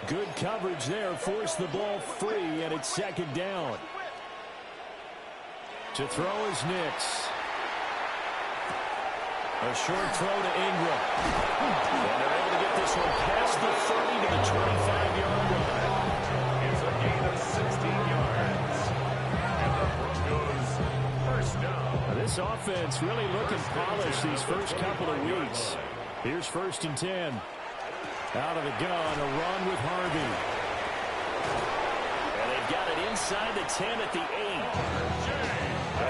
Good coverage there, forced the ball free, and it's 2nd down. To throw is Nix. A short throw to Ingram. And they're able to get this one past the 30 to the 25-yard line. It's a gain of 16 yards. And the Broncos 1st down. This offense really looking polished these first couple of weeks. Here's 1st and 10. Out of the gun, a run with Harvey. And they've got it inside the 10 at the 8.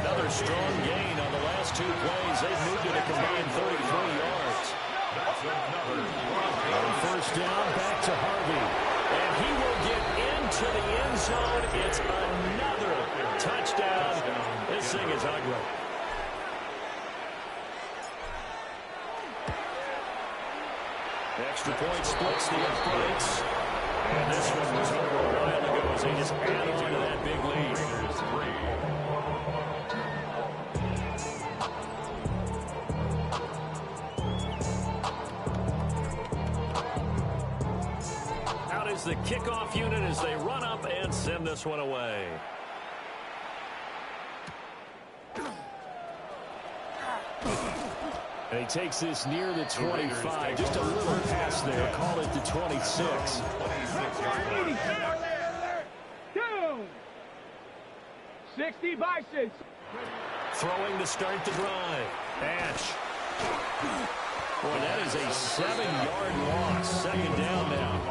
Another strong gain on the last 2 plays. They've moved it a combined 33 yards. On 1st down, back to Harvey. And he will get into the end zone. It's another touchdown. This thing is ugly. Extra point splits the uprights. And this one was over a while ago as they just add on to that big lead. Out is the kickoff unit as they run up and send this one away. And he takes this near the 25. Just a little pass there. Call it the 26. 60 by 6. Throwing to start the drive. Ash. Boy, that is a 7-yard loss. 2nd down now.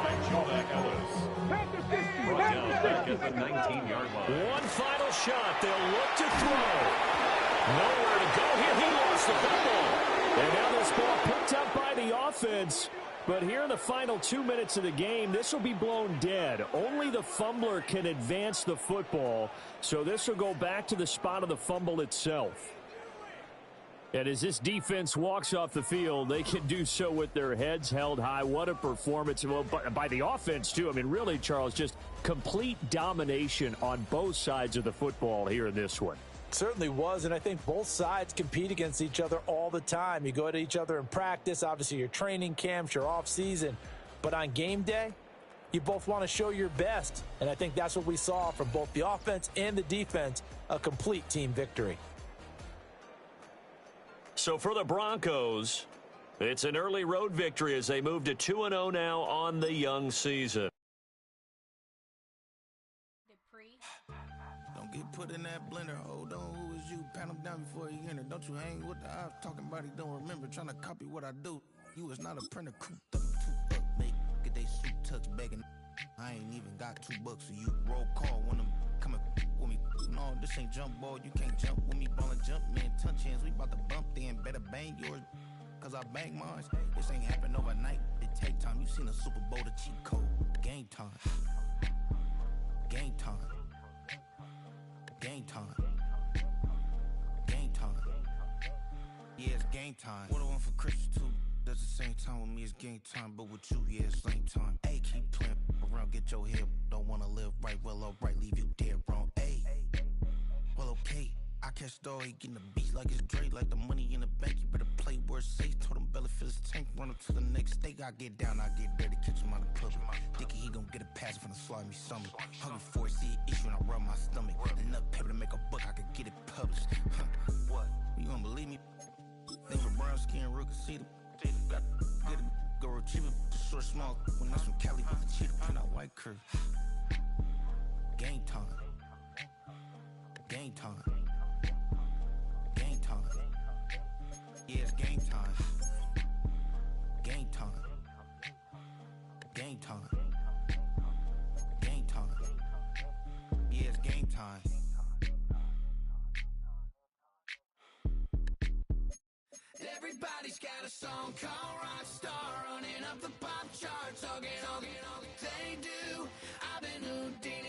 Back at the 19-yard line. One final shot. They'll look to throw. Nowhere to go here. He lost the football. And now this ball picked up by the offense. But here in the final 2 minutes of the game, this will be blown dead. Only the fumbler can advance the football. So this will go back to the spot of the fumble itself. And as this defense walks off the field, they can do so with their heads held high. What a performance by the offense, too. I mean, really, Charles, just complete domination on both sides of the football here in this one. Certainly was, and I think both sides compete against each other all the time. You go at each other in practice, obviously your training camps, your off-season. But on game day, you both want to show your best. And I think that's what we saw from both the offense and the defense, a complete team victory. So for the Broncos, it's an early road victory as they move to 2-0 now on the young season. Don't get put in that blender. Hold on, who is you? Pat him down before he enter. Don't you hang with the ops talking about he don't remember. Trying to copy what I do. You is not a printer. Cooped up, two up, make get they suit tucks begging. I ain't even got $2 so you roll call when I'm coming with me. No, this ain't jump ball. You can't jump with me. Ballin' jump, man. Touch hands. We about to bump then. Better bang yours. Cause I bang mine. This ain't happen overnight. It take time. You seen a Super Bowl, the cheat code. Game time. Game time. Game time. Game time. Yeah, it's game time. What I want for Christmas too. Does the same time with me, it's game time. But with you, yeah, it's lame time. Hey, keep playing around, get your head. Don't wanna live right, well, alright, leave you dead wrong. Hey, well, okay. I catch the he getting the beat like it's Dre, like the money in the bank. You better play where it's safe. Told him Bella fill his tank, run up to the next steak. I get down, I get dirty, catch him on the club. Thinking he gon' get a pass from the slimy stomach. Hungry for it, see an issue and I rub my stomach. Enough paper to make a book, I could get it published. What? You don't believe me? Things with brown skin, real can see them. Got get it, go retrieve it, short, small. When that's from Cali, with the cheetah, print out white curve. Game time. Game time. Game time. Yeah, it's game time. Game time. Game time. Game time. Yeah, it's game time. Everybody's got a song called Rockstar, running up the pop charts, hugging, they do. I've been Houdini.